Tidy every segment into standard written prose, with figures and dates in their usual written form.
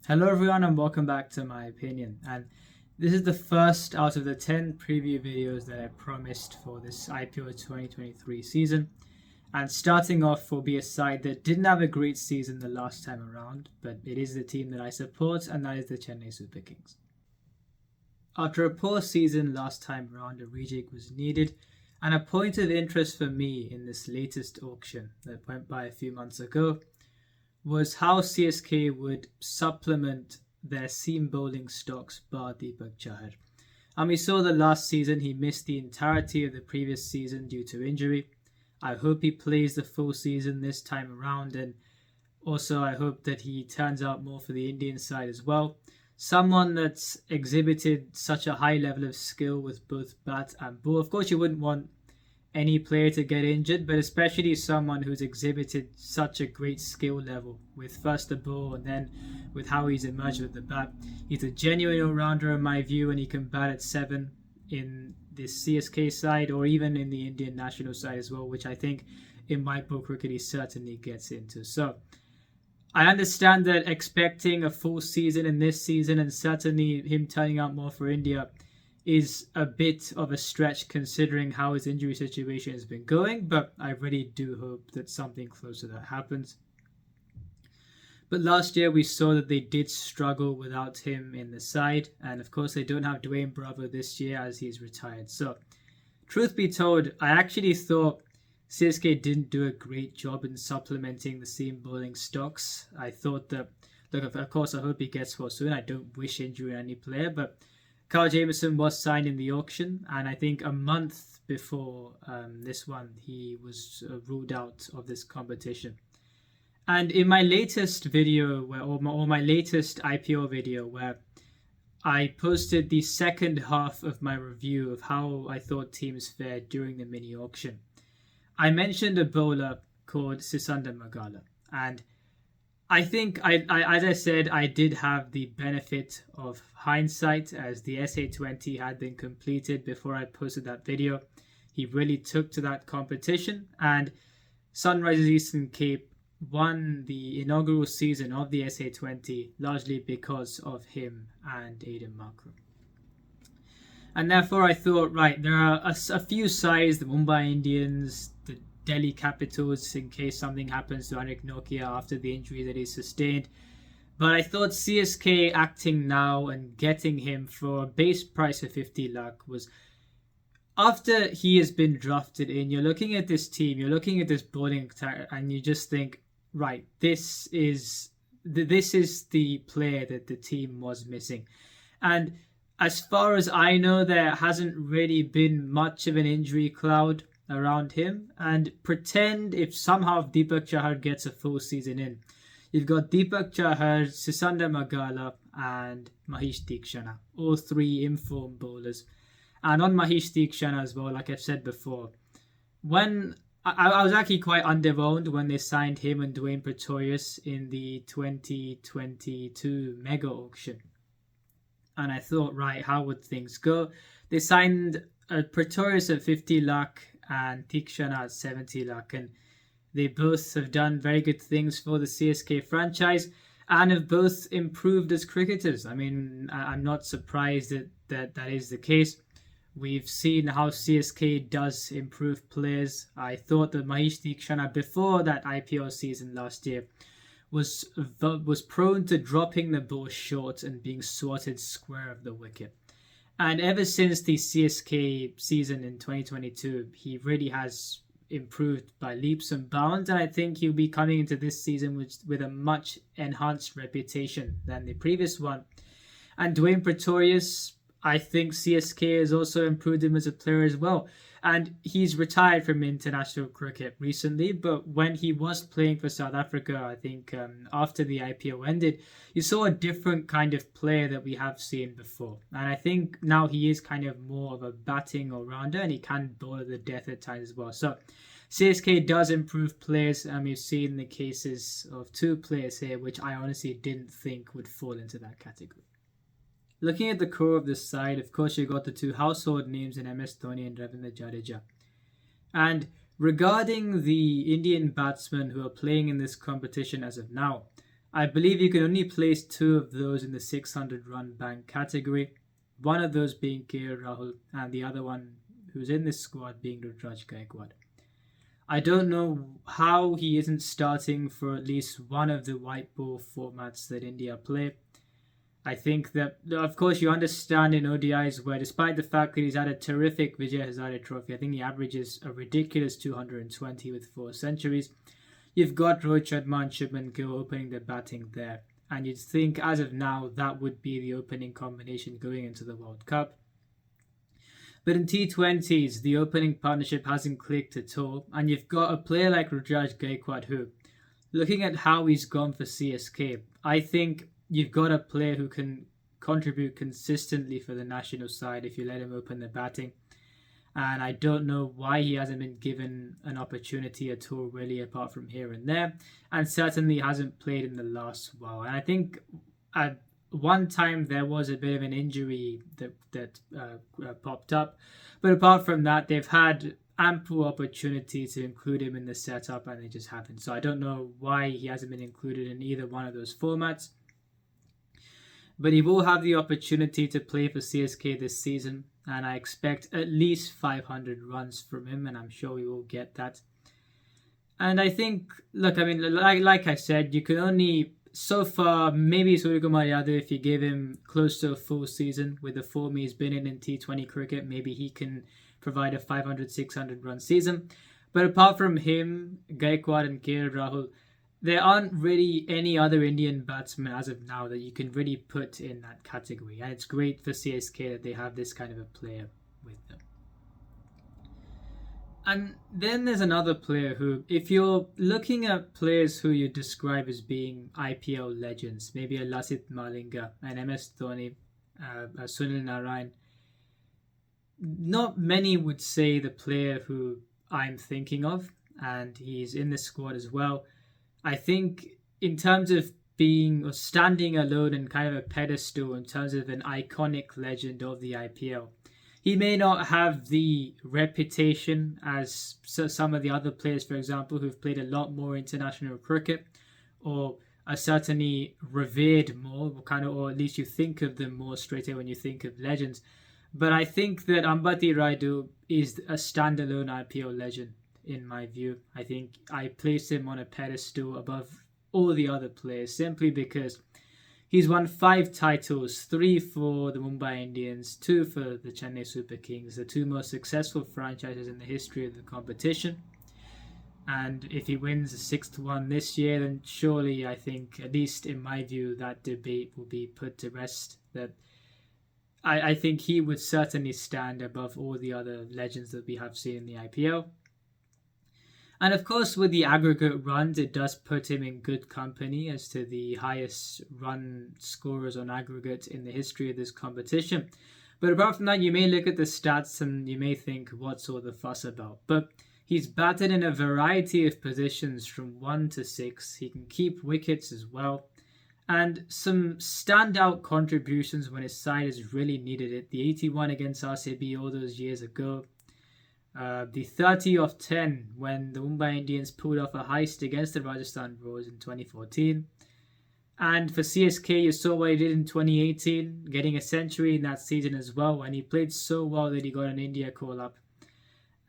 Hello everyone and welcome back to my opinion, and this is the first out of the 10 preview videos that I promised for this IPL 2023 season. And starting off will be a side that didn't have a great season the last time around, but it is the team that I support, and that is the Chennai Super Kings. After a poor season last time around, a rejig was needed, and a point of interest for me in this latest auction that went by a few months ago was how CSK would supplement their seam bowling stocks bar Deepak Chahar. And we saw that last season he missed the entirety of the previous season due to injury. I hope he plays the full season this time around, and also I hope that he turns out more for the Indian side as well. Someone that's exhibited such a high level of skill with both bat and ball. Of course, you wouldn't want any player to get injured, but especially someone who's exhibited such a great skill level with first the ball and then with how he's emerged with the bat. He's a genuine all-rounder in my view, and he can bat at 7 in this CSK side or even in the Indian national side as well, which I think in white ball cricket he certainly gets into. So I understand that expecting a full season in this season and certainly him turning out more for India is a bit of a stretch considering how his injury situation has been going, but I really do hope that something close to that happens. But last year we saw that they did struggle without him in the side, and of course they don't have Dwayne Bravo this year as he's retired. So truth be told, I actually thought CSK didn't do a great job in supplementing the seam bowling stocks. I thought that, look, of course I hope he gets well soon. I don't wish injury on any player, but Carl Jamieson was signed in the auction, and I think a month before this one, he was ruled out of this competition. And in my latest video, or my latest IPL video, where I posted the second half of my review of how I thought teams fared during the mini auction, I mentioned a bowler called Sisanda Magala, and I think, as I said, I did have the benefit of hindsight as the SA20 had been completed before I posted that video. He really took to that competition, and Sunrisers Eastern Cape won the inaugural season of the SA20 largely because of him and Aiden Markram. And therefore I thought, right, there are a few sides, the Mumbai Indians, the Delhi Capitals, in case something happens to Anik Nokia after the injury that he sustained. But I thought CSK acting now and getting him for a base price of 50 lakh was, after he has been drafted in, you're looking at this team, you're looking at this bowling attack, and you just think, right, this is the player that the team was missing. And as far as I know, there hasn't really been much of an injury cloud around him, and pretend if somehow Deepak Chahar gets a full season in, you've got Deepak Chahar, Sisanda Magala and Mahesh Deekshana, all three informed bowlers. And on Mahesh Deekshana as well, like I've said before, when I was actually quite underwhelmed when they signed him and Dwayne Pretorius in the 2022 mega auction. And I thought, right, how would things go? They signed Pretorius at 50 lakh and Deekshana at 70 lakh, and they both have done very good things for the CSK franchise and have both improved as cricketers. I mean, I'm not surprised that is the case. We've seen how CSK does improve players. I thought that Mahesh Deekshana, before that IPL season last year, was prone to dropping the ball short and being swatted square of the wicket. And ever since the CSK season in 2022, he really has improved by leaps and bounds. And I think he'll be coming into this season with a much enhanced reputation than the previous one. And Dwayne Pretorius, I think CSK has also improved him as a player as well. And he's retired from international cricket recently, but when he was playing for South Africa, I think after the IPL ended, you saw a different kind of player that we have seen before. And I think now he is kind of more of a batting all-rounder, and he can bowl at the death at times as well. So CSK does improve players, and we've seen the cases of two players here, which I honestly didn't think would fall into that category. Looking at the core of this side, of course, you got the two household names in MS Dhoni and Ravindra Jadeja. And regarding the Indian batsmen who are playing in this competition as of now, I believe you can only place two of those in the 600 run bank category. One of those being KL Rahul, and the other one who's in this squad being Rudraj Gaikwad. I don't know how he isn't starting for at least one of the white ball formats that India play. I think that, of course, you understand in ODIs where, despite the fact that he's had a terrific Vijay Hazare Trophy, I think he averages a ridiculous 220 with 4 centuries. You've got Rohit Sharma and Shubman Gill opening the batting there. And you'd think, as of now, that would be the opening combination going into the World Cup. But in T20s, the opening partnership hasn't clicked at all. And you've got a player like Rudraj Gaikwad who, looking at how he's gone for CSK, I think you've got a player who can contribute consistently for the national side if you let him open the batting. And I don't know why he hasn't been given an opportunity at all, really, apart from here and there. And certainly hasn't played in the last while. And I think at one time there was a bit of an injury that popped up. But apart from that, they've had ample opportunity to include him in the setup, and they just haven't. So I don't know why he hasn't been included in either one of those formats. But he will have the opportunity to play for CSK this season, and I expect at least 500 runs from him, and I'm sure we will get that. And I think, look, I mean, like I said, you can only, so far, maybe Suryakumar Yadav, if you give him close to a full season with the form he's been in T20 cricket, maybe he can provide a 500, 600 run season. But apart from him, Gaikwad and KL Rahul, there aren't really any other Indian batsmen as of now that you can really put in that category. And it's great for CSK that they have this kind of a player with them. And then there's another player who, if you're looking at players who you describe as being IPL legends, maybe a Lasith Malinga, an MS Dhoni, a Sunil Narayan, not many would say the player who I'm thinking of, and he's in the squad as well. I think in terms of being or standing alone in kind of a pedestal in terms of an iconic legend of the IPL, he may not have the reputation as some of the other players, for example, who've played a lot more international cricket or are certainly revered more, or at least you think of them more straight away when you think of legends. But I think that Ambati Rayudu is a standalone IPL legend. In my view, I think I place him on a pedestal above all the other players simply because he's won 5 titles, 3 for the Mumbai Indians, 2 for the Chennai Super Kings, the 2 most successful franchises in the history of the competition. And if he wins the 6th one this year, then surely I think, at least in my view, that debate will be put to rest. That I think he would certainly stand above all the other legends that we have seen in the IPL. And of course, with the aggregate runs, it does put him in good company as to the highest run scorers on aggregate in the history of this competition. But apart from that, you may look at the stats and you may think, what's all the fuss about? But he's batted in a variety of positions from 1 to 6. He can keep wickets as well. And some standout contributions when his side has really needed it. The 81 against RCB all those years ago. The 30 off 10 when the Mumbai Indians pulled off a heist against the Rajasthan Royals in 2014. And for CSK, you saw what he did in 2018, getting a century in that season as well. And he played so well that he got an India call-up.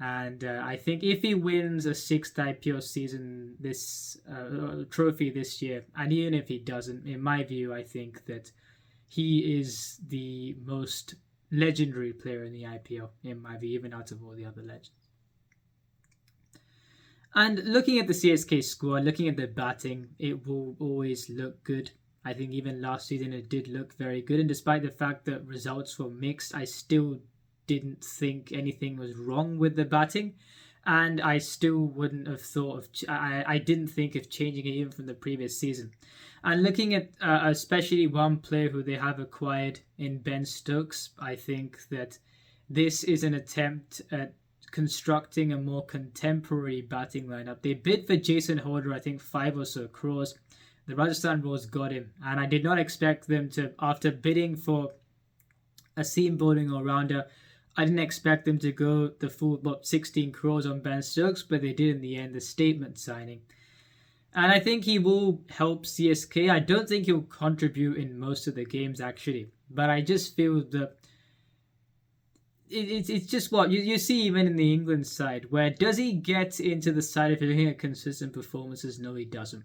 And I think if he wins a 6th IPL season, this trophy this year, and even if he doesn't, in my view, I think that he is the most legendary player in the IPL, in my view, even out of all the other legends. And looking at the CSK squad, looking at the batting, it will always look good. I think even last season it did look very good. And despite the fact that results were mixed, I still didn't think anything was wrong with the batting. And I still wouldn't have thought of... I didn't think of changing it even from the previous season. And looking at especially one player who they have acquired in Ben Stokes, I think that this is an attempt at constructing a more contemporary batting lineup. They bid for Jason Holder, I think 5 or so crores. The Rajasthan Royals got him. And I did not expect them to, after bidding for a seam bowling all-rounder, I didn't expect them to go the full 16 crores on Ben Stokes, but they did in the end, the statement signing. And I think he will help CSK. I don't think he'll contribute in most of the games actually, but I just feel that it's just what you see even in the England side. Where does he get into the side if you're looking at consistent performances? No, he doesn't.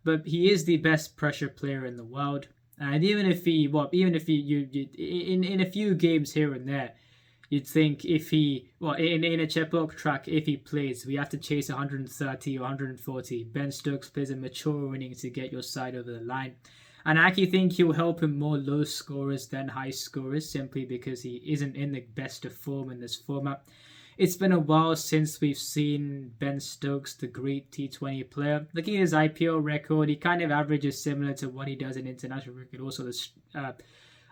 But he is the best pressure player in the world. And even if he in a few games here and there, you'd think if he, in a Chepok track, if he plays, we have to chase 130 or 140. Ben Stokes plays a mature inning to get your side over the line. And I actually think he'll help him more low scorers than high scorers simply because he isn't in the best of form in this format. It's been a while since we've seen Ben Stokes, the great T20 player. Looking at his IPL record, he kind of averages similar to what he does in international cricket. Also,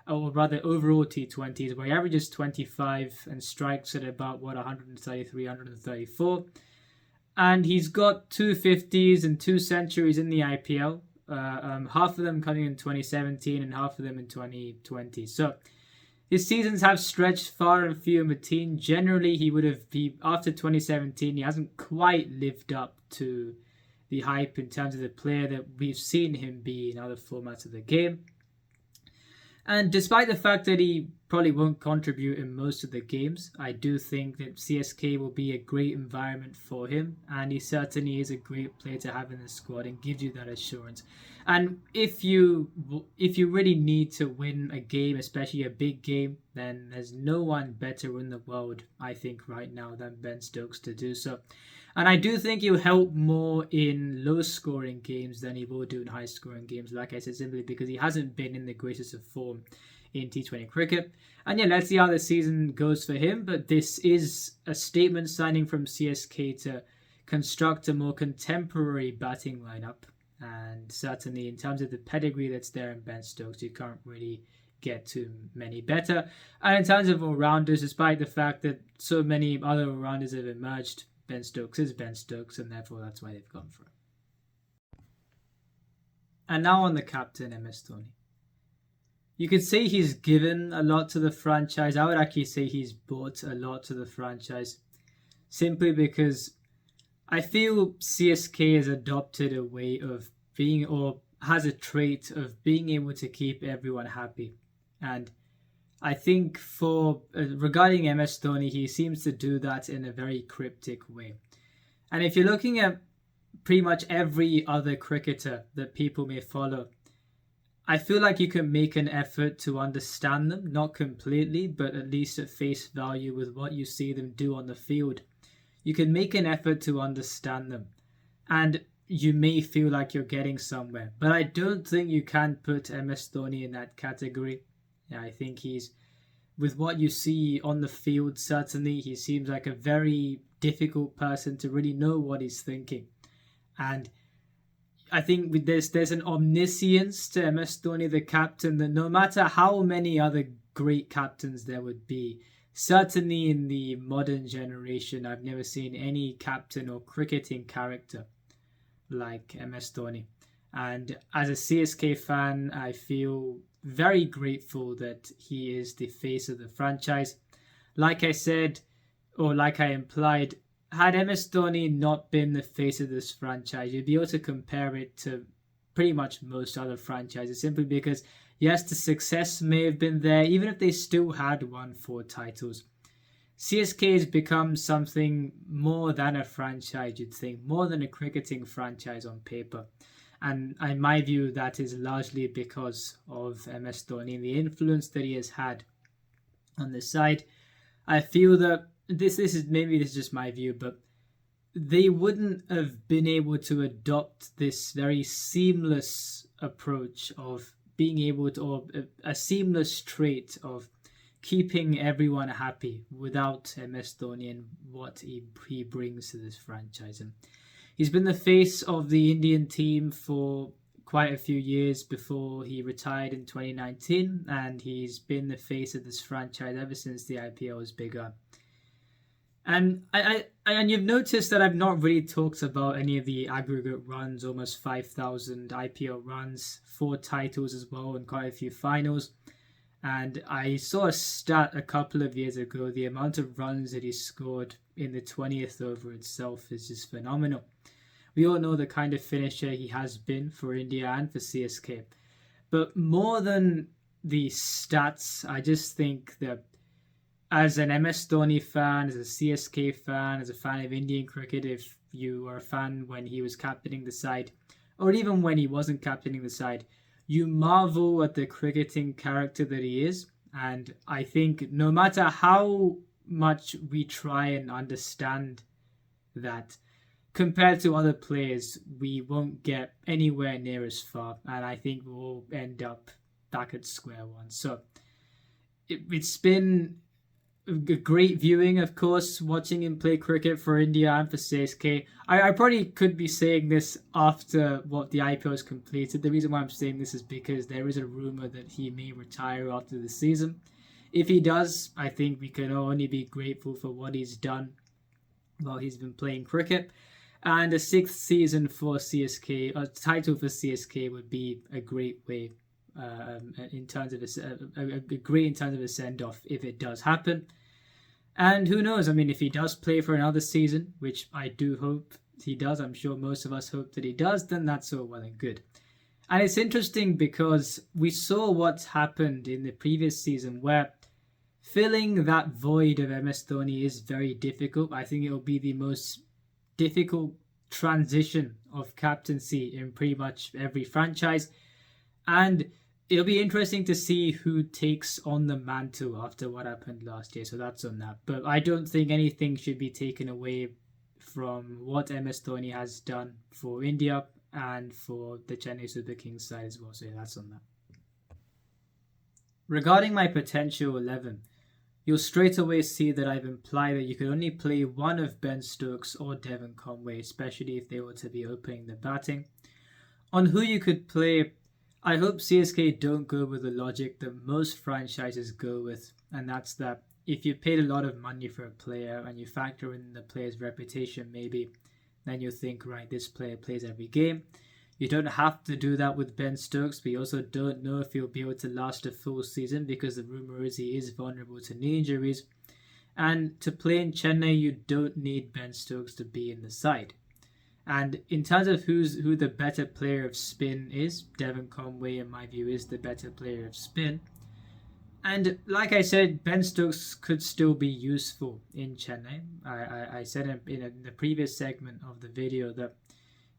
or rather overall T20s, where he averages 25 and strikes at about 133, 134. And he's got 250s and 2 centuries in the IPL. Half of them coming in 2017 and half of them in 2020. So his seasons have stretched far and few in between. Generally, he would have been, after 2017, he hasn't quite lived up to the hype in terms of the player that we've seen him be in other formats of the game. And despite the fact that he probably won't contribute in most of the games, I do think that CSK will be a great environment for him, and he certainly is a great player to have in the squad and gives you that assurance. And if you really need to win a game, especially a big game, then there's no one better in the world, I think, right now than Ben Stokes to do so. And I do think he'll help more in low-scoring games than he will do in high-scoring games, like I said, simply because he hasn't been in the greatest of form in T20 cricket. And yeah, let's see how the season goes for him, but this is a statement signing from CSK to construct a more contemporary batting lineup. And certainly in terms of the pedigree that's there in Ben Stokes, you can't really get too many better. And in terms of all-rounders, despite the fact that so many other all-rounders have emerged, Ben Stokes is Ben Stokes, and therefore that's why they've gone for it. And now on the captain, MS Dhoni. You could say he's given a lot to the franchise. I would actually say he's brought a lot to the franchise. Simply because I feel CSK has adopted a way of being, or has a trait of being able to keep everyone happy. And I think regarding MS Dhoni, he seems to do that in a very cryptic way. And if you're looking at pretty much every other cricketer that people may follow, I feel like you can make an effort to understand them, not completely, but at least at face value with what you see them do on the field. You can make an effort to understand them, and you may feel like you're getting somewhere. But I don't think you can put MS Dhoni in that category. Yeah, I think with what you see on the field, certainly he seems like a very difficult person to really know what he's thinking. And I think there's an omniscience to MS Dhoni, the captain, that no matter how many other great captains there would be, certainly in the modern generation, I've never seen any captain or cricketing character like MS Dhoni. And as a CSK fan, I feel very grateful that he is the face of the franchise. Like I said, or like I implied, had MS Dhoni not been the face of this franchise, you'd be able to compare it to pretty much most other franchises, simply because, yes, the success may have been there, even if they still had won 4 titles. CSK has become something more than a franchise, you'd think, more than a cricketing franchise on paper. And in my view, that is largely because of MS Dhoni and the influence that he has had on the side. I feel that this is just my view, but they wouldn't have been able to adopt this very seamless approach of being able to, or a seamless trait of keeping everyone happy without MS Dhoni and what he brings to this franchise. And he's been the face of the Indian team for quite a few years before he retired in 2019, and he's been the face of this franchise ever since the IPL has begun. And and you've noticed that I've not really talked about any of the aggregate runs, almost 5,000 IPL runs, 4 titles as well, and quite a few finals. And I saw a stat a couple of years ago, the amount of runs that he scored in the 20th over itself is just phenomenal. We all know the kind of finisher he has been for India and for CSK. But more than the stats, I just think that as an MS Dhoni fan, as a CSK fan, as a fan of Indian cricket, if you were a fan when he was captaining the side, or even when he wasn't captaining the side, you marvel at the cricketing character that he is. And I think no matter how much we try and understand that, compared to other players, we won't get anywhere near as far. And I think we'll end up back at square one. So it's been a great viewing, of course, watching him play cricket for India and for CSK. I probably could be saying this after what the IPL has completed. The reason why I'm saying this is because there is a rumour that he may retire after the season. If he does, I think we can only be grateful for what he's done while he's been playing cricket. And a sixth season for CSK, a title for CSK would be a great way in terms of a send off if it does happen. And who knows? I mean, if he does play for another season, which I do hope he does, I'm sure most of us hope that he does, then that's all well and good. And it's interesting because we saw what's happened in the previous season where filling that void of MS Dhoni is very difficult. I think it will be the most difficult transition of captaincy in pretty much every franchise. And it'll be interesting to see who takes on the mantle after what happened last year. So that's on that. But I don't think anything should be taken away from what MS Dhoni has done for India and for the Chennai Super Kings side as well. So yeah, that's on that. Regarding my potential 11, you'll straight away see that I've implied that you could only play one of Ben Stokes or Devon Conway, especially if they were to be opening the batting. On who you could play, I hope CSK don't go with the logic that most franchises go with, and that's that if you paid a lot of money for a player and you factor in the player's reputation maybe, then you'll think, right, this player plays every game. You don't have to do that with Ben Stokes, but you also don't know if he'll be able to last a full season because the rumour is he is vulnerable to knee injuries. And to play in Chennai, you don't need Ben Stokes to be in the side. And in terms of who the better player of spin is, Devon Conway, in my view, is the better player of spin. And like I said, Ben Stokes could still be useful in Chennai. I said in the previous segment of the video that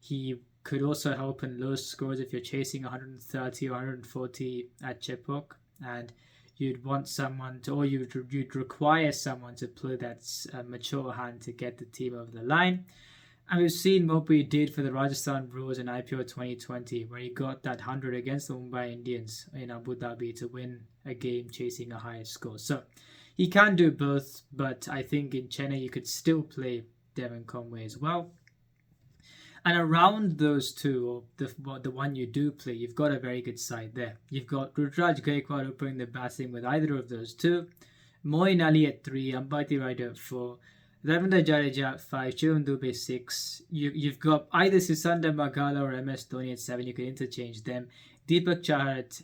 he could also help in low scores if you're chasing 130 or 140 at Chepauk, and you'd want someone to, or you'd require someone to play that mature hand to get the team over the line. And we've seen what we did for the Rajasthan Royals in IPL 2020, where he got that 100 against the Mumbai Indians in Abu Dhabi to win a game chasing a higher score. So he can do both, but I think in Chennai you could still play Devon Conway as well. And around those two, or the one you do play, you've got a very good side there. You've got Rutraj Gaikwad opening the batting with either of those two. Moeen Ali at 3, Ambati Raider at 4, Ravindra Jadeja at 5, Shivam Dube 6. You've got either Sisanda Magala or MS Dhoni at 7. You can interchange them. Deepak Chahar at...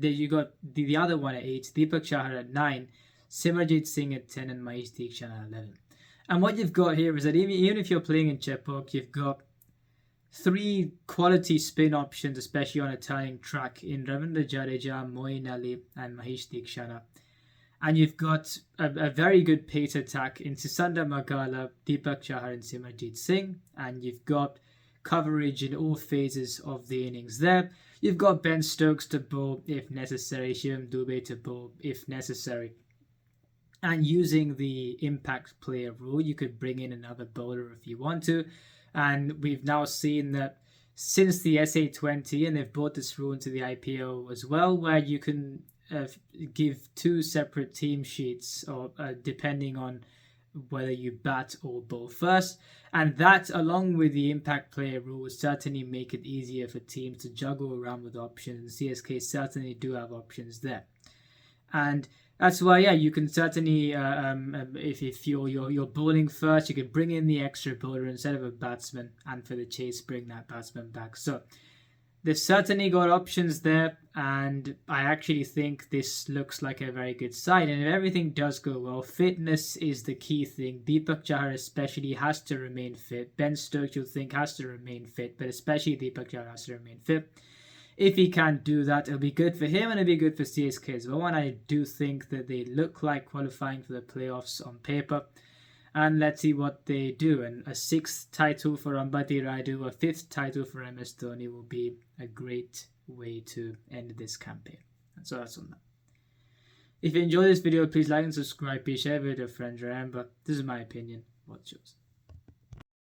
you got the other one at 8. Deepak Chahar at 9. Simranjit Singh at 10 and Mahesh Deekshana at 11. And what you've got here is that even if you're playing in Chepauk, you've got 3 quality spin options, especially on a turning track, in Ravindra Jadeja, Moeen Ali and Mahesh Deekshana. And you've got a very good pace attack in Sisanda Magala, Deepak Chahar and Simranjit Singh. And you've got coverage in all phases of the innings there. You've got Ben Stokes to bowl if necessary, Shivam Dube to bowl if necessary. And using the impact player rule, you could bring in another bowler if you want to. And we've now seen that since the SA20, and they've brought this rule into the IPL as well, where you can give 2 separate team sheets, or depending on whether you bat or bowl first. And that, along with the impact player rule, will certainly make it easier for teams to juggle around with options. CSK certainly do have options there. And that's why, yeah, you can certainly, if you're bowling first, you can bring in the extra bowler instead of a batsman, and for the chase, bring that batsman back. So they've certainly got options there. and I actually think this looks like a very good side. And if everything does go well, fitness is the key thing. Deepak Chahar especially has to remain fit. Ben Stokes, you'll think, has to remain fit, but especially Deepak Chahar has to remain fit. If he can't do that, it'll be good for him and it'll be good for CSK as well. And I do think that they look like qualifying for the playoffs on paper. And let's see what they do. And a 6th title for Ambati Raidu, a 5th title for MS Dhoni will be a great way to end this campaign. And so that's on that. If you enjoyed this video, please like and subscribe. Please share it with your friends. Remember, this is my opinion. What's yours?